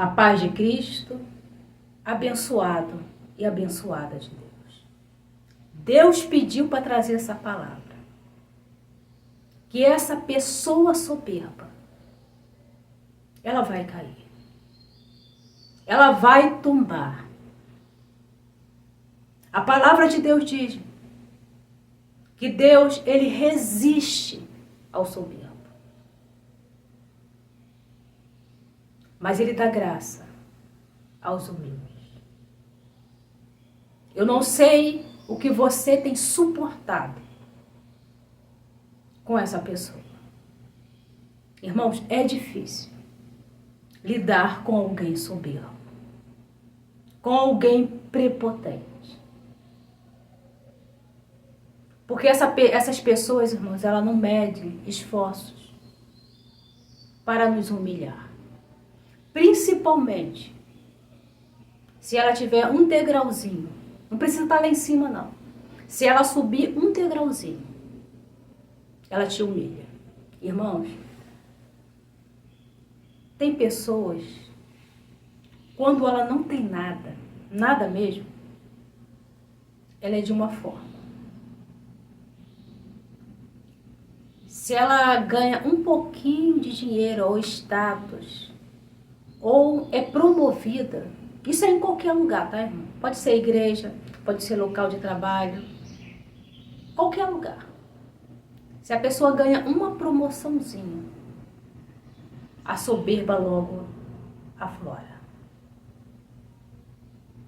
A paz de Cristo, abençoado e abençoada de Deus. Deus pediu para trazer essa palavra. Que essa pessoa soberba, ela vai cair. Ela vai tombar. A palavra de Deus diz que Deus, ele resiste ao soberbo. Mas ele dá graça aos humildes. Eu não sei o que você tem suportado com essa pessoa. Irmãos, é difícil lidar com alguém soberbo, com alguém prepotente. Porque essas pessoas, irmãos, elas não medem esforços para nos humilhar. Principalmente se ela tiver um degrauzinho. Não precisa estar lá em cima, não. Se ela subir um degrauzinho, ela te humilha. Irmãos, tem pessoas, quando ela não tem nada, nada mesmo, ela é de uma forma. Se ela ganha um pouquinho de dinheiro ou status, ou é promovida, isso é em qualquer lugar, tá, irmão? Pode ser igreja, pode ser local de trabalho, qualquer lugar. Se a pessoa ganha uma promoçãozinha, a soberba logo aflora.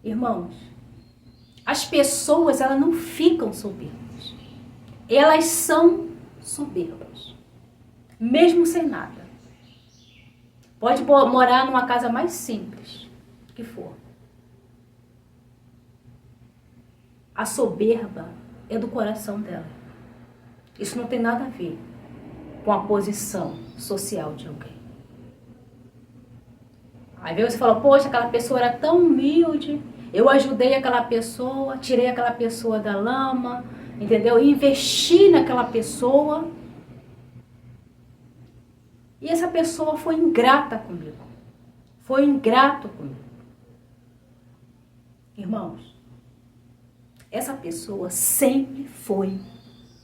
Irmãos, as pessoas, elas não ficam soberbas. Elas são soberbas, mesmo sem nada. Pode morar numa casa mais simples que for. A soberba é do coração dela. Isso não tem nada a ver com a posição social de alguém. Aí você fala, poxa, aquela pessoa era tão humilde, eu ajudei aquela pessoa, tirei aquela pessoa da lama, entendeu? Investi naquela pessoa. E essa pessoa foi ingrata comigo. Foi ingrato comigo. Irmãos, essa pessoa sempre foi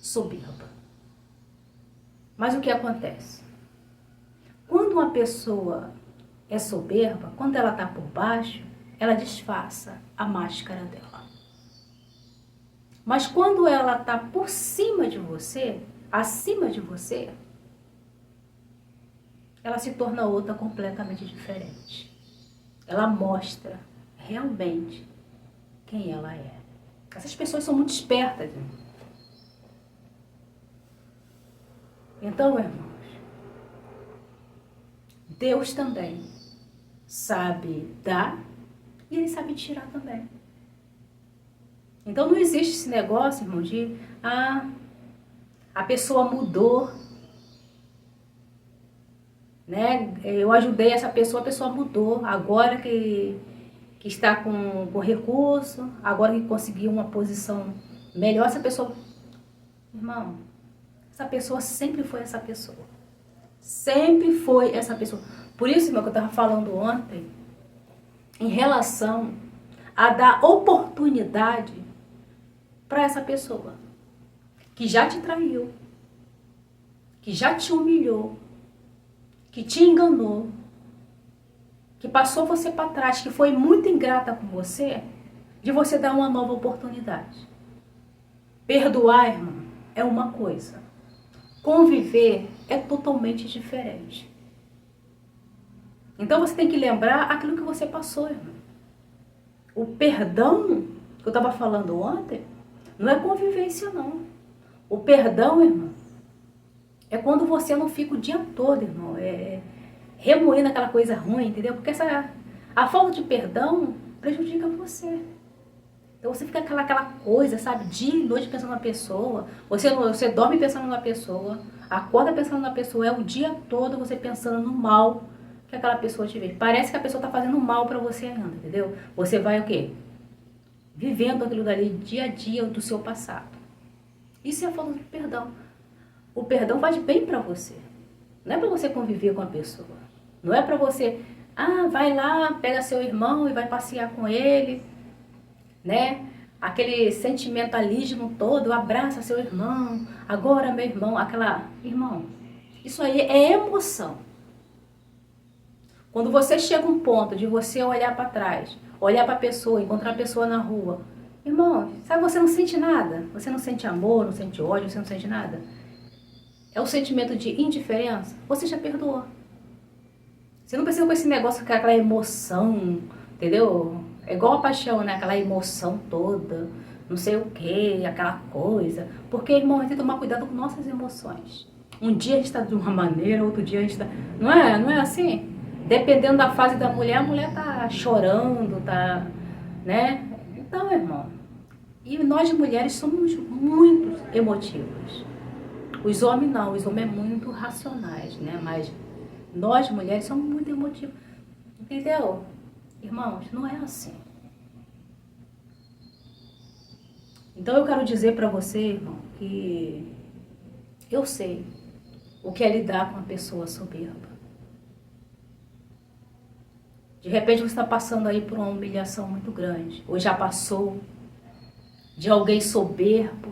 soberba. Mas o que acontece? Quando uma pessoa é soberba, quando ela está por baixo, ela disfarça a máscara dela. Mas quando ela está por cima de você, acima de você, ela se torna outra completamente diferente. Ela mostra realmente quem ela é. Essas pessoas são muito espertas, irmão. Então, irmãos, Deus também sabe dar e Ele sabe tirar também. Então não existe esse negócio, irmão, de a pessoa mudou, né? Eu ajudei essa pessoa, a pessoa mudou. Agora que está com recurso, agora que conseguiu uma posição melhor, essa pessoa... Irmão, essa pessoa sempre foi essa pessoa. Sempre foi essa pessoa. Por isso, irmão, que eu estava falando ontem, em relação a dar oportunidade para essa pessoa que já te traiu, que já te humilhou, que te enganou, que passou você para trás, que foi muito ingrata com você, de você dar uma nova oportunidade. Perdoar, irmão, é uma coisa. Conviver é totalmente diferente. Então você tem que lembrar aquilo que você passou, irmão. O perdão que eu estava falando ontem não é convivência, não. O perdão, irmão, é quando você não fica o dia todo, irmão, remoendo aquela coisa ruim, entendeu? Porque a falta de perdão prejudica você. Então você fica aquela coisa, sabe, dia e noite pensando na pessoa, você dorme pensando na pessoa, acorda pensando na pessoa, é o dia todo você pensando no mal que aquela pessoa te vê. Parece que a pessoa está fazendo mal para você ainda, entendeu? Você vai o quê? Vivendo aquilo dali dia a dia do seu passado. Isso é a falta de perdão. O perdão faz bem para você. Não é para você conviver com a pessoa. Não é para você, Ah, vai lá, pega seu irmão e vai passear com ele, né? Aquele sentimentalismo todo, abraça seu irmão, agora meu irmão, aquela... Irmão, isso aí é emoção. Quando você chega a um ponto de você olhar para trás, olhar para a pessoa, encontrar a pessoa na rua, irmão, sabe, você não sente nada, você não sente amor, não sente ódio, você não sente nada. É o sentimento de indiferença, você já perdoou. Você não precisa com esse negócio, aquela emoção, entendeu? É igual a paixão, né? Aquela emoção toda, não sei o que, aquela coisa. Porque, irmão, a gente tem que tomar cuidado com nossas emoções. Um dia a gente está de uma maneira, outro dia a gente está... Não é assim? Dependendo da fase da mulher, a mulher tá chorando, tá... né? Então, irmão, e nós mulheres somos muito emotivas. Os homens não, os homens é muito racionais, né? Mas nós mulheres somos muito emotivas. Entendeu? Irmãos, não é assim. Então eu quero dizer para você, irmão, que eu sei o que é lidar com uma pessoa soberba. De repente você está passando aí por uma humilhação muito grande, ou já passou de alguém soberbo,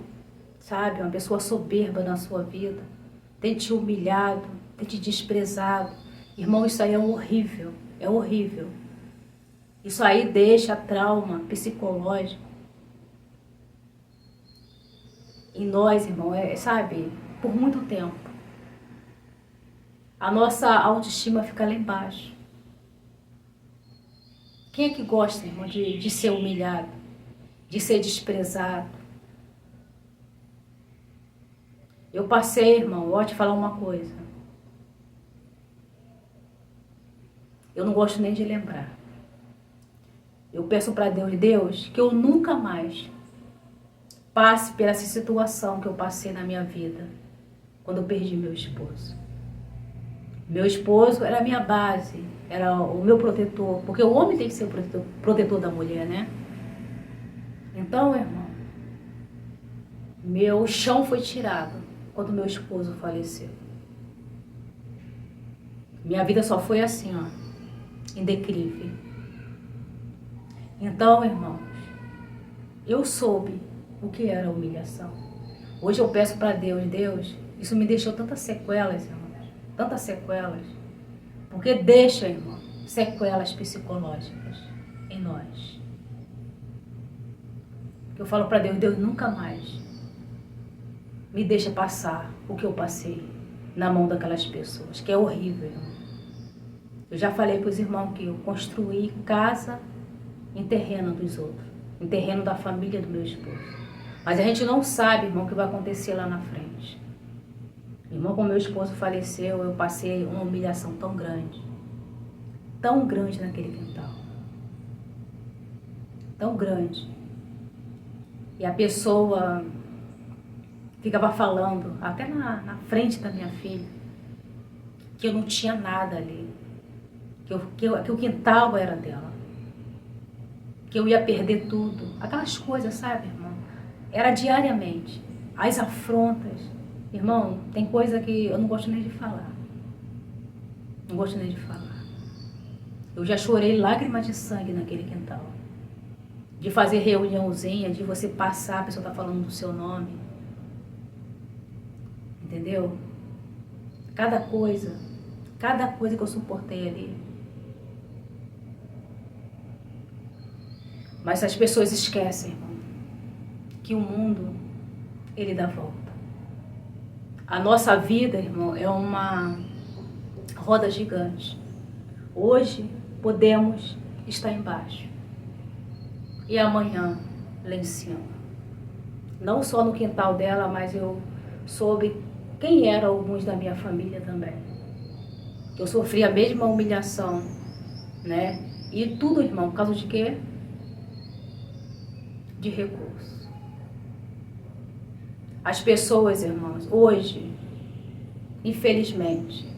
sabe? Uma pessoa soberba na sua vida, tem te humilhado, tem te desprezado. Irmão, isso aí é horrível, é horrível. Isso aí deixa trauma psicológico em nós, irmão, sabe? Por muito tempo. A nossa autoestima fica lá embaixo. Quem é que gosta, irmão, de ser humilhado, de ser desprezado? Eu passei, irmão, vou te falar uma coisa. Eu não gosto nem de lembrar. Eu peço para Deus, que eu nunca mais passe por essa situação que eu passei na minha vida, quando eu perdi meu esposo. Meu esposo era a minha base, era o meu protetor, porque o homem tem que ser o protetor da mulher, né? Então, irmão, meu chão foi tirado quando meu esposo faleceu. Minha vida só foi assim, ó, em declive. Então, irmãos, eu soube o que era humilhação. Hoje eu peço para Deus, isso me deixou tantas sequelas, irmãos, tantas sequelas, porque deixa, irmão, sequelas psicológicas em nós. Eu falo para Deus, nunca mais me deixa passar o que eu passei na mão daquelas pessoas, que é horrível, irmão. Eu já falei para os irmãos que eu construí casa em terreno dos outros, em terreno da família do meu esposo. Mas a gente não sabe, irmão, o que vai acontecer lá na frente. Irmão, quando meu esposo faleceu, eu passei uma humilhação tão grande naquele quintal. Tão grande. E a pessoa ficava falando, até na frente da minha filha, que eu não tinha nada ali. Que o quintal era dela. Que eu ia perder tudo. Aquelas coisas, sabe, irmão? Era diariamente. As afrontas. Irmão, tem coisa que eu não gosto nem de falar. Não gosto nem de falar. Eu já chorei lágrimas de sangue naquele quintal. De fazer reuniãozinha, de você passar, a pessoa tá falando do seu nome. Entendeu? Cada coisa que eu suportei ali. Mas as pessoas esquecem, irmão, que o mundo, ele dá volta. A nossa vida, irmão, é uma roda gigante. Hoje podemos estar embaixo e amanhã lá em cima. Não só no quintal dela, mas eu soube quem eram alguns da minha família também. Eu sofri a mesma humilhação, né? E tudo, irmão, por causa de quê? De recurso. As pessoas, irmãos, hoje, infelizmente,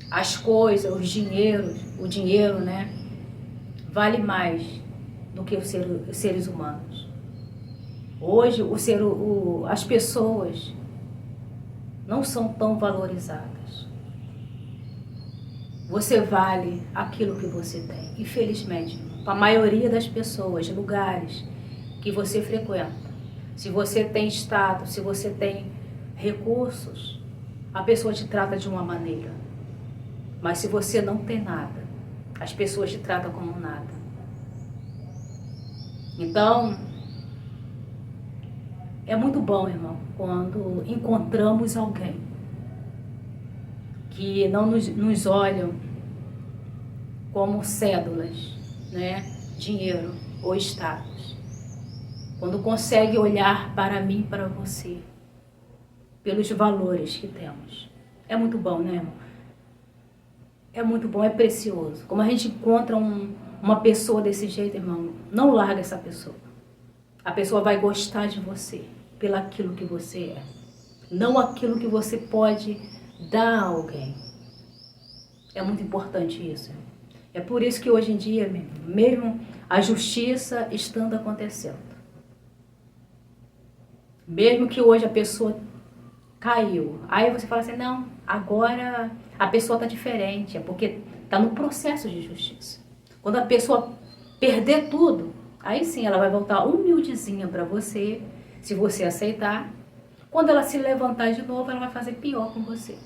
as coisas, o dinheiro, né, vale mais do que os seres humanos. Hoje, as pessoas não são tão valorizadas. você vale aquilo que você tem. Infelizmente, para a maioria das pessoas, lugares que você frequenta, se você tem status, se você tem recursos, a pessoa te trata de uma maneira. Mas se você não tem nada, as pessoas te tratam como nada. Então, é muito bom, irmão, quando encontramos alguém que não nos olham como cédulas, né? Dinheiro ou status. Quando consegue olhar para mim e para você, pelos valores que temos. É muito bom, né, irmão? É muito bom, é precioso. Como a gente encontra uma pessoa desse jeito, irmão, não larga essa pessoa. A pessoa vai gostar de você pelaquilo que você é. Não aquilo que você pode dar a alguém. É muito importante isso. É por isso que hoje em dia, mesmo a justiça estando acontecendo, mesmo que hoje a pessoa caiu, aí você fala assim, não, agora a pessoa está diferente, é porque está no processo de justiça. Quando a pessoa perder tudo, aí sim ela vai voltar humildezinha para você, se você aceitar. Quando ela se levantar de novo, ela vai fazer pior com você.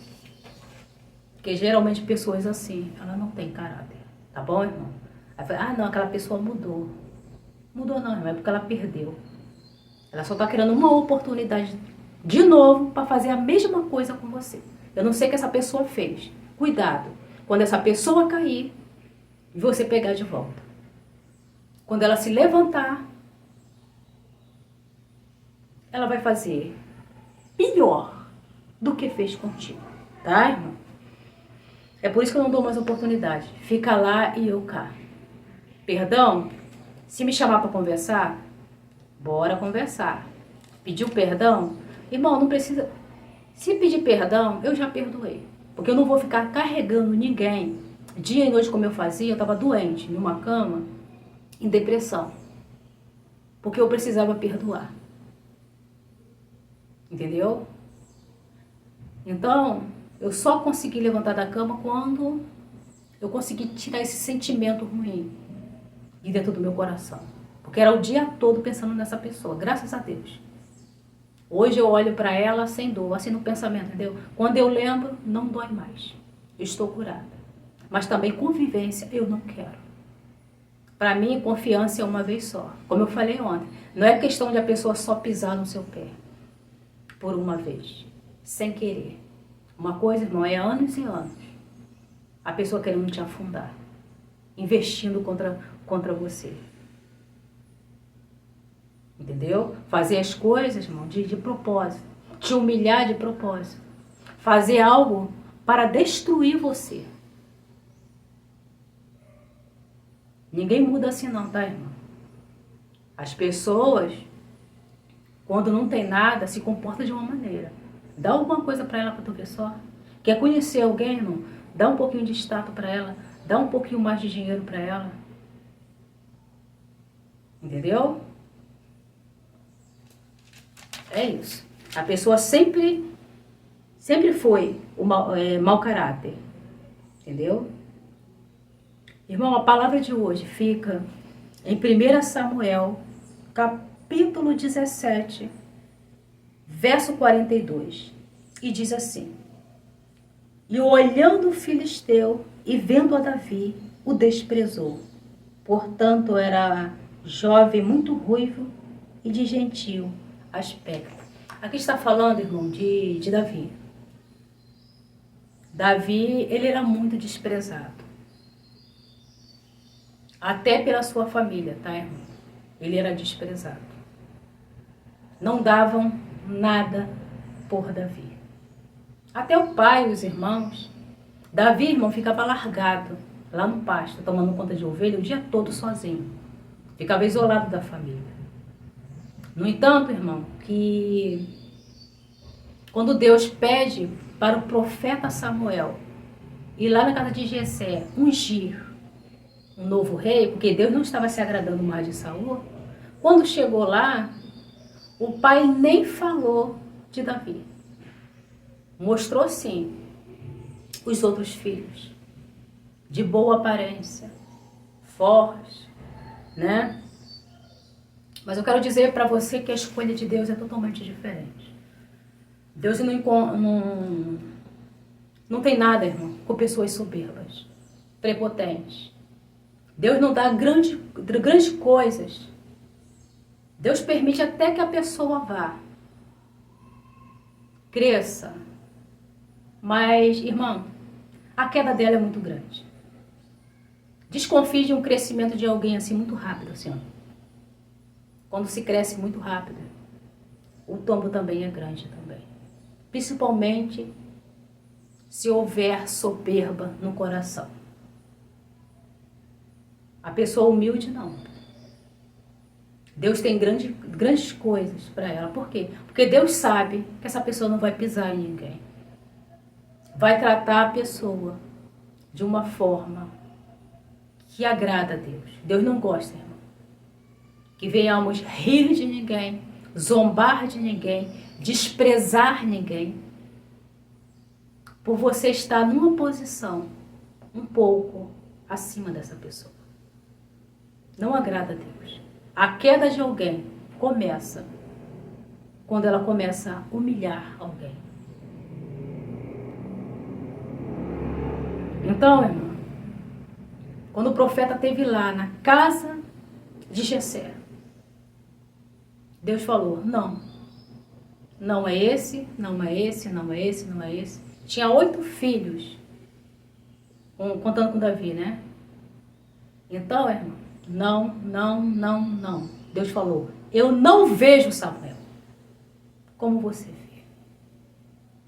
Porque geralmente pessoas assim, ela não tem caráter. Tá bom, irmão? Aí fala, não, aquela pessoa mudou. Mudou não, irmão, é porque ela perdeu. Ela só tá querendo uma oportunidade de novo para fazer a mesma coisa com você. Eu não sei o que essa pessoa fez. Cuidado. Quando essa pessoa cair, você pegar de volta. Quando ela se levantar, ela vai fazer pior do que fez contigo. Tá, irmão? É por isso que eu não dou mais oportunidade. Fica lá e eu cá. Perdão? Se me chamar para conversar, bora conversar. Pediu perdão? Irmão, não precisa... Se pedir perdão, eu já perdoei. Porque eu não vou ficar carregando ninguém. Dia e noite como eu fazia, eu estava doente, numa cama, em depressão. Porque eu precisava perdoar. Entendeu? Então, eu só consegui levantar da cama quando eu consegui tirar esse sentimento ruim de dentro do meu coração. Porque era o dia todo pensando nessa pessoa, graças a Deus. Hoje eu olho para ela sem dor, assim no pensamento, entendeu? Quando eu lembro, não dói mais. Eu estou curada. Mas também convivência eu não quero. Para mim, confiança é uma vez só. Como eu falei ontem, não é questão de a pessoa só pisar no seu pé. Por uma vez. Sem querer. Uma coisa, irmão, é anos e anos. A pessoa querendo te afundar. Investindo contra você. Entendeu? Fazer as coisas, irmão, de propósito. Te humilhar de propósito. Fazer algo para destruir você. Ninguém muda assim não, tá, irmão? As pessoas, quando não tem nada, se comportam de uma maneira. Dá alguma coisa para ela para tu ver só. Quer conhecer alguém, irmão? Dá um pouquinho de status para ela. Dá um pouquinho mais de dinheiro para ela. Entendeu? É isso. A pessoa sempre foi o mau caráter. Entendeu? Irmão, a palavra de hoje fica em 1 Samuel, capítulo 17, verso 42. E diz assim: E olhando o filisteu e vendo a Davi, o desprezou. Portanto, era jovem, muito ruivo e de gentil aspecto. Aqui está falando, irmão, de Davi. Davi, ele era muito desprezado. Até pela sua família, tá, irmão? Ele era desprezado. Não davam nada por Davi. Até o pai e os irmãos. Davi, irmão, ficava largado lá no pasto, tomando conta de ovelha o dia todo sozinho. Ficava isolado da família. No entanto, irmão, que quando Deus pede para o profeta Samuel ir lá na casa de Jessé ungir um novo rei, porque Deus não estava se agradando mais de Saul, quando chegou lá, o pai nem falou de Davi. Mostrou sim os outros filhos. de boa aparência, forte, né? Mas eu quero dizer para você que a escolha de Deus é totalmente diferente. Deus não tem nada, irmão, com pessoas soberbas, prepotentes. Deus não dá grandes coisas. Deus permite até que a pessoa vá, cresça. Mas, irmão, a queda dela é muito grande. Desconfie de um crescimento de alguém assim muito rápido, assim, ó. Quando se cresce muito rápido, o tombo também é grande também. Principalmente se houver soberba no coração. A pessoa humilde não. Deus tem grandes coisas para ela. Por quê? Porque Deus sabe que essa pessoa não vai pisar em ninguém. Vai tratar a pessoa de uma forma que agrada a Deus. Deus não gosta, irmão, que venhamos rir de ninguém, zombar de ninguém, desprezar ninguém, por você estar numa posição um pouco acima dessa pessoa. Não agrada a Deus. A queda de alguém começa quando ela começa a humilhar alguém. Então, irmão, quando o profeta esteve lá na casa de Jessé, Deus falou, não é esse, não é esse, não é esse, não é esse. Tinha 8 filhos, contando com Davi, né? Então, irmão, não. Deus falou, eu não vejo Samuel como você vê.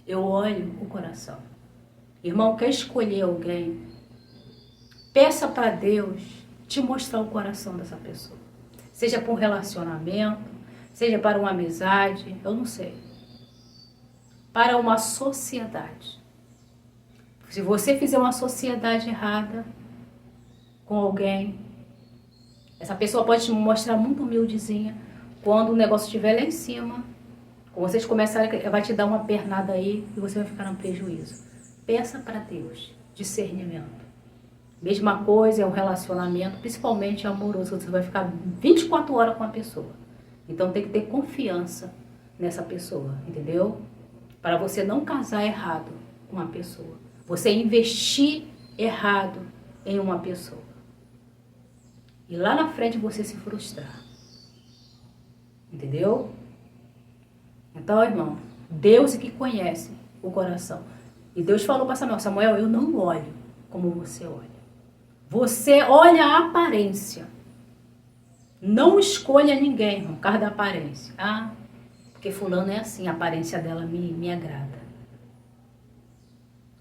Eu olho o coração. Irmão, quer escolher alguém? Peça para Deus te mostrar o coração dessa pessoa. Seja para um relacionamento, seja para uma amizade, eu não sei. Para uma sociedade. Se você fizer uma sociedade errada com alguém, essa pessoa pode te mostrar muito humildezinha. Quando o negócio estiver lá em cima, quando vocês começarem, vai te dar uma pernada aí e você vai ficar no prejuízo. Peça para Deus discernimento. Mesma coisa é um relacionamento, principalmente amoroso. Você vai ficar 24 horas com a pessoa. Então tem que ter confiança nessa pessoa, entendeu? Para você não casar errado com uma pessoa. Você investir errado em uma pessoa. E lá na frente você se frustrar. Entendeu? Então, irmão, Deus é que conhece o coração. E Deus falou para Samuel, Samuel, eu não olho como você olha. Você olha a aparência. Não escolha ninguém, irmão, por causa da aparência. Ah, porque fulano é assim, a aparência dela me agrada.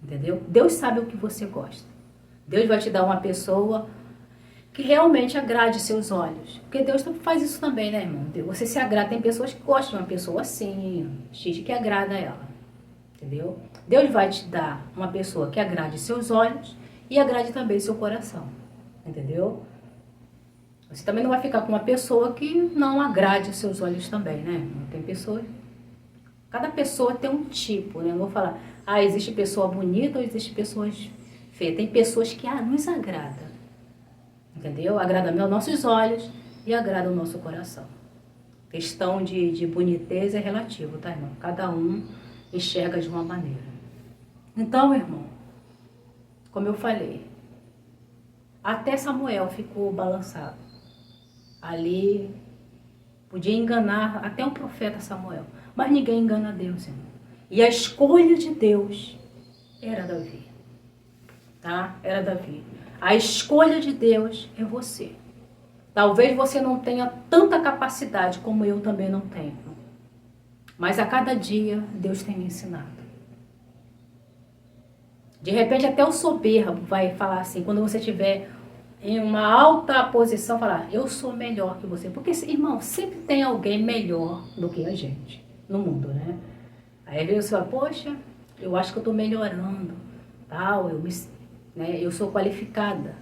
Entendeu? Deus sabe o que você gosta. Deus vai te dar uma pessoa que realmente agrade seus olhos. Porque Deus faz isso também, né, irmão? Você se agrada. Tem pessoas que gostam de uma pessoa assim, X, que agrada ela. Entendeu? Deus vai te dar uma pessoa que agrade seus olhos e agrade também seu coração. Entendeu? Você também não vai ficar com uma pessoa que não agrade seus olhos também, né? Tem pessoas... Cada pessoa tem um tipo, né? Eu vou falar, existe pessoa bonita ou existe pessoas feias. Tem pessoas que nos agrada. Entendeu? Agrada aos nossos olhos e agrada o nosso coração. Questão de boniteza é relativo, tá, irmão? Cada um enxerga de uma maneira. Então, irmão, como eu falei, até Samuel ficou balançado. Ali podia enganar até o profeta Samuel, mas ninguém engana Deus, irmão. E a escolha de Deus era Davi, tá? Era Davi. A escolha de Deus é você. Talvez você não tenha tanta capacidade como eu também não tenho. Mas a cada dia Deus tem me ensinado. De repente até o soberbo vai falar assim, quando você estiver em uma alta posição, falar, eu sou melhor que você. Porque, irmão, sempre tem alguém melhor do que a gente no mundo, né? Aí você fala, poxa, eu acho que eu estou melhorando, tal, eu sou qualificada,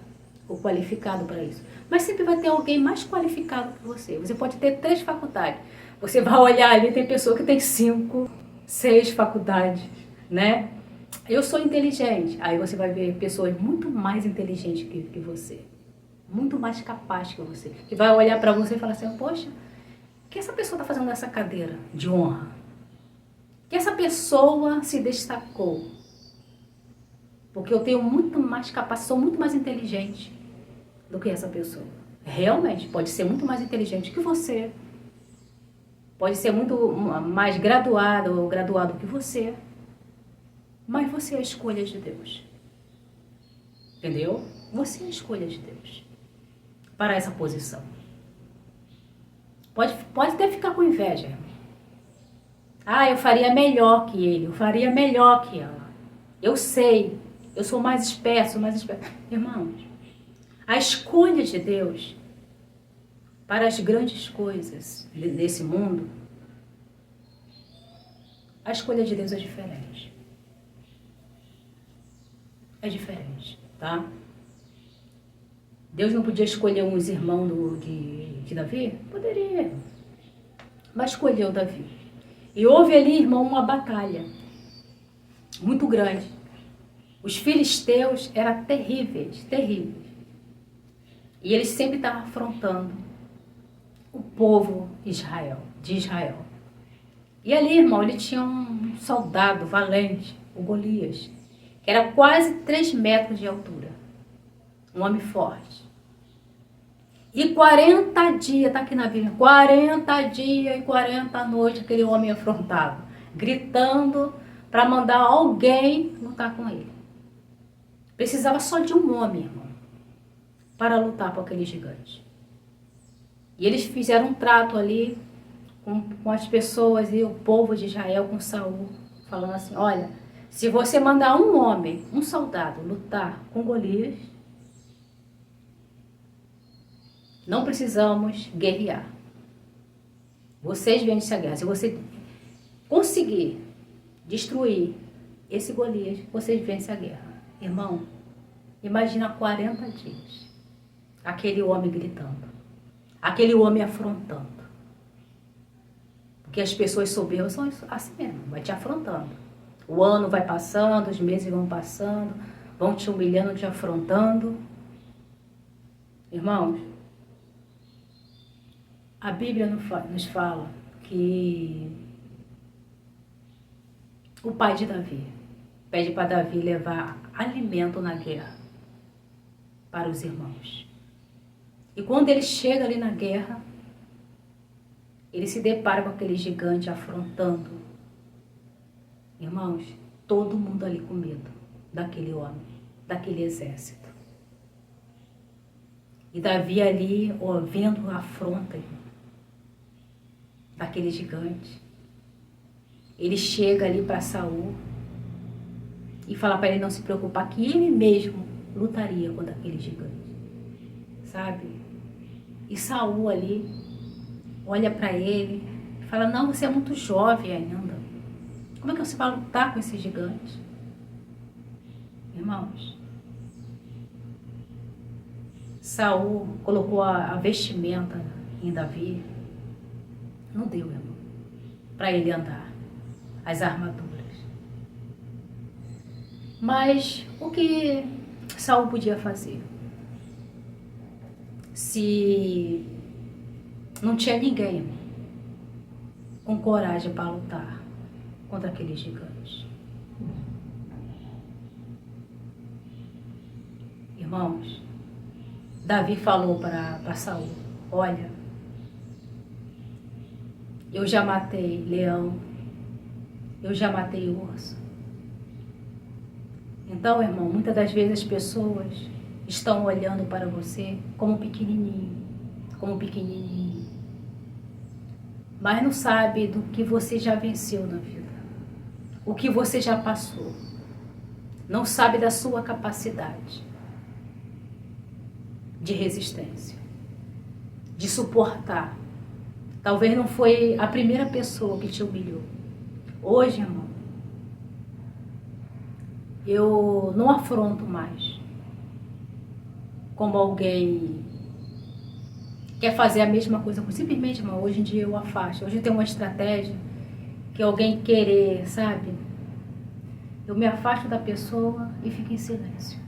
ou qualificado para isso. Mas sempre vai ter alguém mais qualificado que você. Você pode ter 3 faculdades. Você vai olhar ali, tem pessoa que tem 5, 6 faculdades, né? Eu sou inteligente. Aí você vai ver pessoas muito mais inteligentes que você. Muito mais capazes que você. Que vai olhar pra você e falar assim, poxa, o que essa pessoa tá fazendo nessa cadeira de honra? Que essa pessoa se destacou. Porque eu tenho muito mais capacidade, sou muito mais inteligente do que essa pessoa. Realmente, pode ser muito mais inteligente que você. Pode ser muito mais graduado ou graduado que você. Mas você é a escolha de Deus. Entendeu? Você é a escolha de Deus para essa posição. Pode até ficar com inveja. Ah, eu faria melhor que ele, eu faria melhor que ela. Eu sei, eu sou mais esperto, sou mais esperto. Irmãos, a escolha de Deus para as grandes coisas desse mundo, a escolha de Deus é diferente. É diferente, tá? Deus não podia escolher uns irmãos de Davi? Poderia. Mas escolheu Davi. E houve ali, irmão, uma batalha muito grande. Os filisteus eram terríveis, terríveis. E eles sempre estavam afrontando o povo de Israel. E ali, irmão, ele tinha um soldado valente, o Golias, que era quase 3 metros de altura. Um homem forte. E 40 dias, tá aqui na Bíblia, 40 dias e 40 noites aquele homem afrontado, gritando para mandar alguém lutar com ele. Precisava só de um homem, irmão, para lutar com aquele gigante. E eles fizeram um trato ali com as pessoas e o povo de Israel, com Saul, falando assim, olha, se você mandar um homem, um soldado, lutar com Golias, não precisamos guerrear. Vocês vencem a guerra. Se você conseguir destruir esse Golias, vocês vencem a guerra. Irmão, imagina 40 dias. Aquele homem gritando. Aquele homem afrontando. Porque as pessoas soberbas são assim mesmo, vai te afrontando. O ano vai passando, os meses vão passando, vão te humilhando, te afrontando. Irmãos, a Bíblia nos fala que o pai de Davi pede para Davi levar alimento na guerra para os irmãos. E quando ele chega ali na guerra, ele se depara com aquele gigante afrontando. Irmãos, todo mundo ali com medo daquele homem, daquele exército. E Davi ali, vendo a afronta daquele gigante. Ele chega ali para Saul e fala para ele não se preocupar, que ele mesmo lutaria contra aquele gigante. Sabe? E Saul ali olha para ele e fala, não, você é muito jovem ainda. Como é que você vai lutar com esse gigante? Irmãos, Saul colocou a vestimenta em Davi. Não deu, irmão, para ele andar, as armaduras. Mas o que Saul podia fazer? Se não tinha ninguém com coragem para lutar contra aquele gigante. Irmãos, Davi falou para Saul, olha, eu já matei leão, eu já matei urso. Então, irmão, muitas das vezes as pessoas estão olhando para você como pequenininho, mas não sabe do que você já venceu na vida, o que você já passou, não sabe da sua capacidade de resistência, de suportar. Talvez não foi a primeira pessoa que te humilhou. Hoje, irmão, eu não afronto mais como alguém quer fazer a mesma coisa. Simplesmente, irmão, hoje em dia eu afasto. Hoje eu tenho uma estratégia que alguém querer, sabe? eu me afasto da pessoa e fico em silêncio.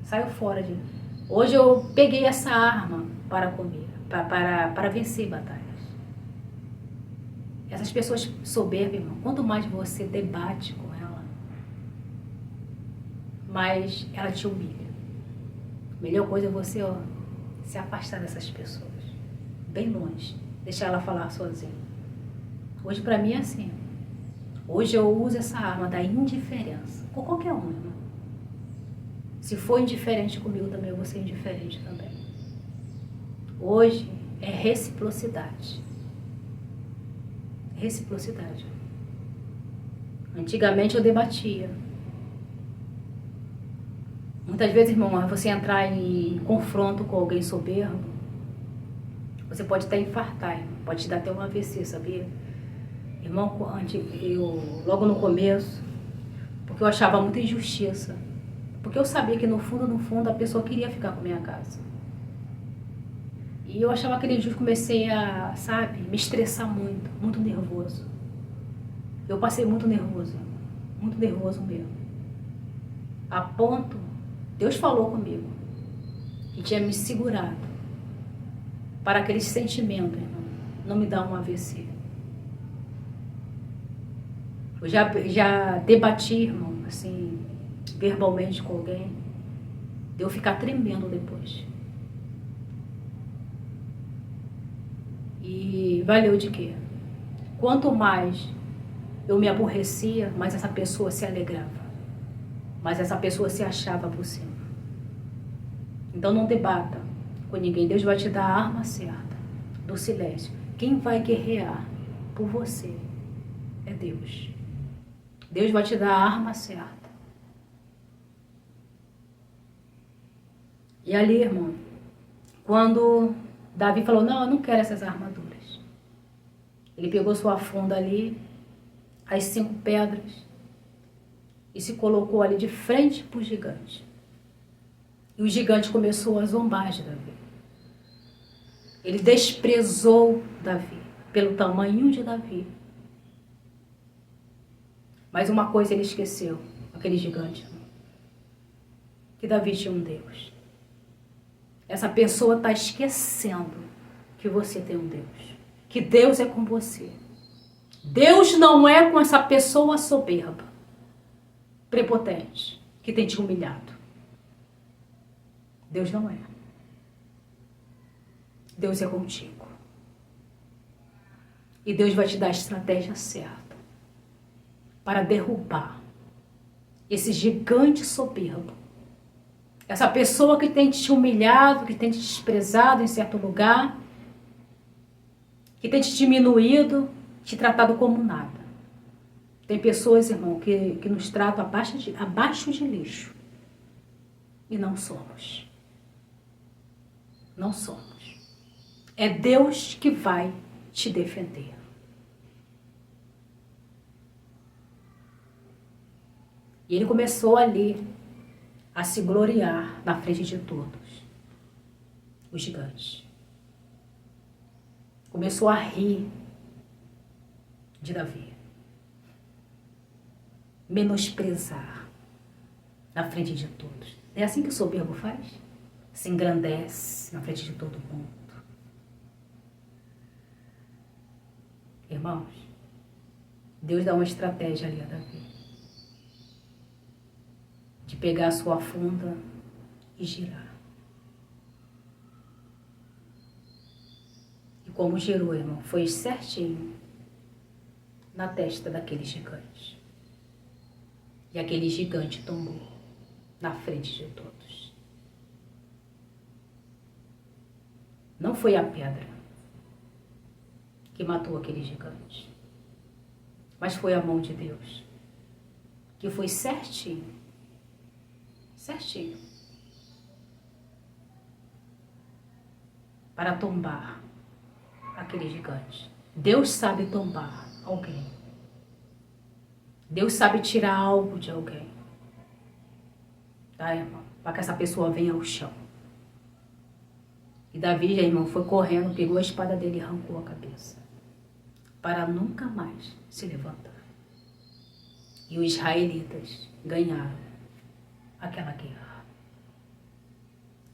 Saio fora de... Hoje eu peguei essa arma para comer, para vencer batalhas. Essas pessoas soberbas, irmão, quanto mais você debate com ela, mais ela te humilha. A melhor coisa é você se afastar dessas pessoas, bem longe, deixar ela falar sozinha. Hoje para mim é assim. Hoje eu uso essa arma da indiferença, com qualquer um, irmão. Se for indiferente comigo também, eu vou ser indiferente também. Hoje é reciprocidade. Reciprocidade. Antigamente eu debatia. Muitas vezes, irmão, você entrar em confronto com alguém soberbo, você pode até infartar, irmão. Pode te dar até um AVC, sabia? Irmão, logo no começo, porque eu achava muita injustiça. Porque eu sabia que no fundo, a pessoa queria ficar com a minha casa. E eu achava aquele injusto, comecei a, me estressar muito, muito nervoso. Eu passei muito nervoso mesmo. A ponto, Deus falou comigo, que tinha me segurado para aquele sentimento, irmão, não me dar um AVC. Eu já debati, irmão, assim, verbalmente com alguém, de eu ficar tremendo depois. E valeu de quê? Quanto mais eu me aborrecia, mais essa pessoa se alegrava. Mais essa pessoa se achava por cima. Então não debata com ninguém. Deus vai te dar a arma certa, do silêncio. Quem vai guerrear por você é Deus. Deus vai te dar a arma certa. E ali, irmão, quando Davi falou, não, eu não quero essas armaduras. Ele pegou sua funda ali, as 5 pedras, e se colocou ali de frente para o gigante. E o gigante começou a zombar de Davi. Ele desprezou Davi, pelo tamanho de Davi. Mas uma coisa ele esqueceu, aquele gigante, que Davi tinha um Deus. Essa pessoa está esquecendo que você tem um Deus. Que Deus é com você. Deus não é com essa pessoa soberba, prepotente, que tem te humilhado. Deus não é. Deus é contigo. E Deus vai te dar a estratégia certa para derrubar esse gigante soberbo. Essa pessoa que tem te humilhado, que tem te desprezado em certo lugar, que tem te diminuído, te tratado como nada. Tem pessoas, irmão, que nos tratam abaixo de lixo. E não somos. Não somos. É Deus que vai te defender. E ele começou ali a se gloriar na frente de todos, os gigantes. Começou a rir de Davi. Menosprezar na frente de todos. É assim que o soberbo faz? Se engrandece na frente de todo mundo. Irmãos, Deus dá uma estratégia ali a Davi. De pegar a sua funda e girar. E como girou, irmão, foi certinho na testa daquele gigante. E aquele gigante tombou na frente de todos. Não foi a pedra que matou aquele gigante, mas foi a mão de Deus, que foi certinho, para tombar aquele gigante. Deus sabe tombar alguém. Deus sabe tirar algo de alguém. Tá, irmão? Para que essa pessoa venha ao chão. E Davi, irmão, foi correndo, pegou a espada dele e arrancou a cabeça. Para nunca mais se levantar. E os israelitas ganharam aquela guerra.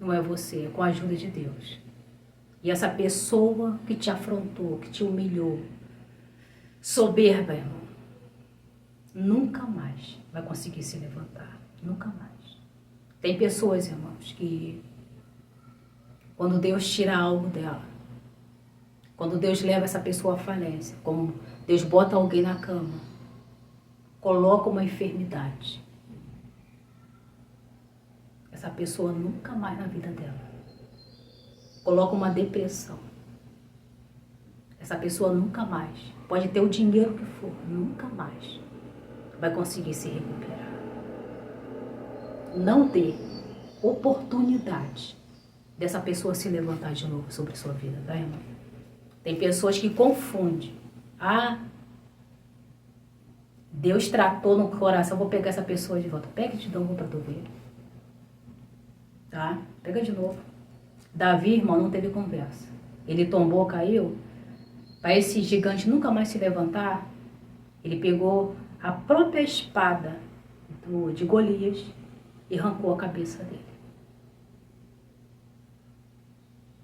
Não é você, é com a ajuda de Deus. E essa pessoa que te afrontou, que te humilhou, soberba, irmão, nunca mais vai conseguir se levantar. Nunca mais. Tem pessoas, irmãos, que quando Deus tira algo dela, quando Deus leva essa pessoa à falência, como Deus bota alguém na cama, coloca uma enfermidade, essa pessoa nunca mais na vida dela. Coloca uma depressão. Essa pessoa nunca mais, pode ter o dinheiro que for, nunca mais vai conseguir se recuperar. Não dê oportunidade dessa pessoa se levantar de novo sobre sua vida, tá, irmão? Tem pessoas que confundem. Ah, Deus tratou no coração, vou pegar essa pessoa de volta. Pega de novo pra tu ver. Tá? Pega de novo. Davi, irmão, não teve conversa. Ele tombou, caiu. Para esse gigante nunca mais se levantar, ele pegou a própria espada de Golias e arrancou a cabeça dele.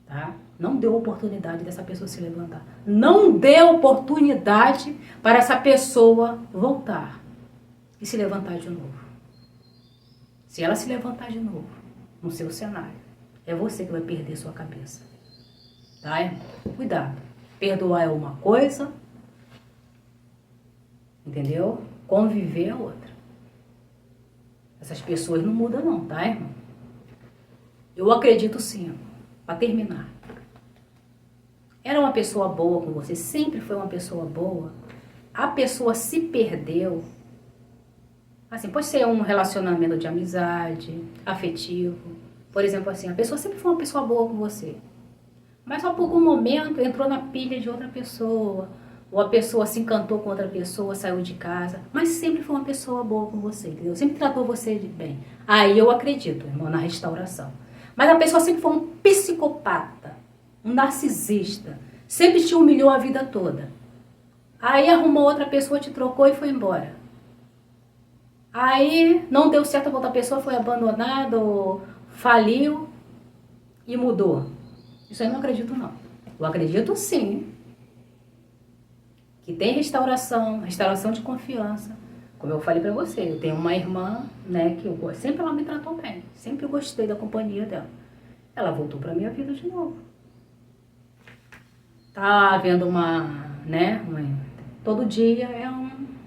Tá? Não deu oportunidade dessa pessoa se levantar. Não deu oportunidade para essa pessoa voltar e se levantar de novo. Se ela se levantar de novo no seu cenário, é você que vai perder sua cabeça. Tá, irmão? Cuidado. Perdoar é uma coisa, entendeu? Conviver é outra. Essas pessoas não mudam não, tá, irmão? Eu acredito sim, para terminar. Era uma pessoa boa com você, sempre foi uma pessoa boa. A pessoa se perdeu. Assim, pode ser um relacionamento de amizade, afetivo. Por exemplo, assim, a pessoa sempre foi uma pessoa boa com você. Mas só por algum momento entrou na pilha de outra pessoa. Ou a pessoa se encantou com outra pessoa, saiu de casa. Mas sempre foi uma pessoa boa com você, entendeu? Sempre tratou você de bem. Aí eu acredito, irmão, na restauração. Mas a pessoa sempre foi um psicopata, um narcisista. Sempre te humilhou a vida toda. Aí arrumou outra pessoa, te trocou e foi embora. Aí não deu certo com outra pessoa, foi abandonada ou faliu e mudou. Isso aí eu não acredito não. Eu acredito sim que tem restauração de confiança. Como eu falei pra você, eu tenho uma irmã, né, que sempre ela me tratou bem. Sempre gostei da companhia dela. Ela voltou pra minha vida de novo. Tá havendo todo dia é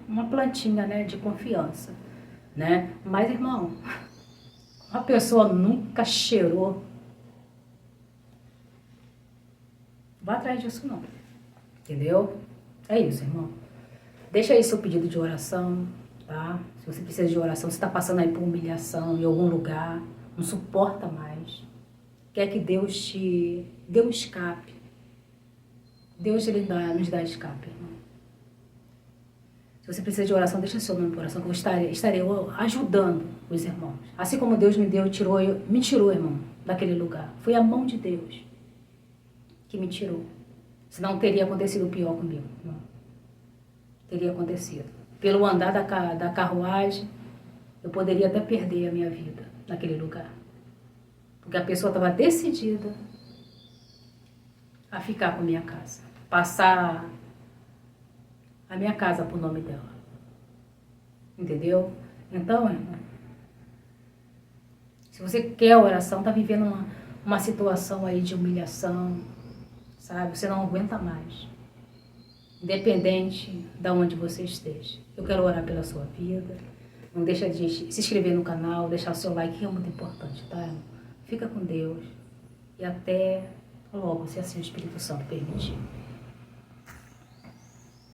uma plantinha, né, de confiança, né? Mas, irmão, uma pessoa nunca cheirou. Não vai atrás disso não, entendeu? É isso, irmão. Deixa aí seu pedido de oração, tá? Se você precisa de oração, se está passando aí por humilhação em algum lugar, não suporta mais, quer que Deus te dê um escape. Deus nos dá escape, irmão. Se você precisa de oração, deixa seu nome por oração, que eu estarei ajudando os irmãos. Assim como Deus me tirou, irmão, daquele lugar. Foi a mão de Deus que me tirou. Senão teria acontecido o pior comigo, irmão. Teria acontecido. Pelo andar da carruagem, eu poderia até perder a minha vida naquele lugar. Porque a pessoa estava decidida a ficar com a minha casa. Passar a minha casa pro nome dela. Entendeu? Então, irmão, se você quer oração, tá vivendo uma situação aí de humilhação, sabe? Você não aguenta mais. Independente de onde você esteja. Eu quero orar pela sua vida. Não deixa de se inscrever no canal, deixar o seu like, que é muito importante, tá, irmão? Fica com Deus. E até logo, se assim o Espírito Santo permitir.